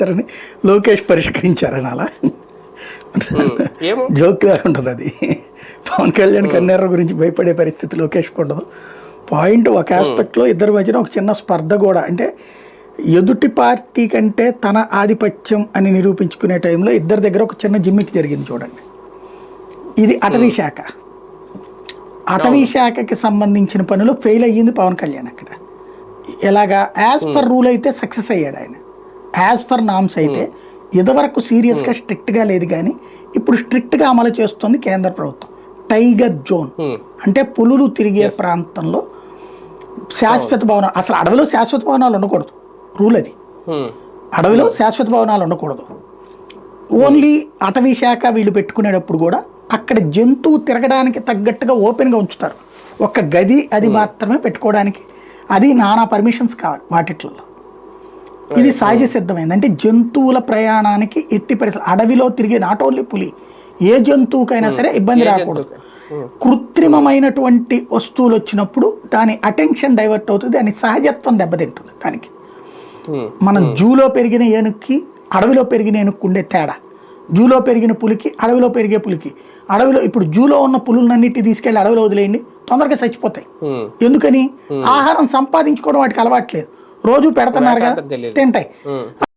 చేస్తారని లోకేష్ పరిష్కరించారని అలా జోక్ లేకుంటుంది అది. పవన్ కళ్యాణ్ కన్నెర్ర గురించి భయపడే పరిస్థితి లోకేష్కి ఉండదు. పాయింట్ ఒక ఆస్పెక్ట్లో ఇద్దరి మధ్యన ఒక చిన్న స్పర్ధ కూడా, అంటే ఎదుటి పార్టీ కంటే తన ఆధిపత్యం అని నిరూపించుకునే టైంలో ఇద్దరి దగ్గర ఒక చిన్న జిమ్మికి జరిగింది చూడండి. ఇది అటవీ శాఖ. అటవీ శాఖకి సంబంధించిన పనులు ఫెయిల్ అయ్యింది పవన్ కళ్యాణ్ అక్కడ. ఎలాగా యాజ్ పర్ రూల్ అయితే సక్సెస్ అయ్యాడు ఆయన, యాజ్ పర్ నామ్స్ అయితే ఇదివరకు సీరియస్గా స్ట్రిక్ట్గా లేదు కానీ ఇప్పుడు స్ట్రిక్ట్గా అమలు చేస్తుంది కేంద్ర ప్రభుత్వం. టైగర్ జోన్ అంటే పులులు తిరిగే ప్రాంతంలో శాశ్వత భవనాలు, అసలు అడవిలో శాశ్వత భవనాలు ఉండకూడదు, రూల్ అది. అడవిలో శాశ్వత భవనాలు ఉండకూడదు. ఓన్లీ అటవీ శాఖ వీళ్ళు పెట్టుకునేటప్పుడు కూడా అక్కడ జంతువు తిరగడానికి తగ్గట్టుగా ఓపెన్గా ఉంచుతారు. ఒక గది అది మాత్రమే పెట్టుకోవడానికి, అది నానా పర్మిషన్స్ కావాలి వాటిట్లో. ఇది సహజ సిద్ధమైంది. అంటే జంతువుల ప్రయాణానికి ఎట్టి పరిస్థితులు అడవిలో తిరిగే నాట్ ఓన్లీ పులి, ఏ జంతువుకైనా సరే ఇబ్బంది రాకూడదు. కృత్రిమమైనటువంటి వస్తువులు వచ్చినప్పుడు దాని అటెన్షన్ డైవర్ట్ అవుతుంది, దాని సహజత్వం దెబ్బతింటుంది. దానికి మనం జూలో పెరిగిన ఏనుక్కి అడవిలో పెరిగిన ఏనుక్కు ఉండే తేడా, జూలో పెరిగిన పులికి అడవిలో పెరిగే పులికి, అడవిలో ఇప్పుడు జూలో ఉన్న పులులన్నిటి తీసుకెళ్లి అడవిలో వదిలేయండి, తొందరగా చచ్చిపోతాయి. ఎందుకని? ఆహారం సంపాదించుకోవడం వాటికి అలవాట్లేదు, రోజు పెడుతున్నారుగా, తింటాయి.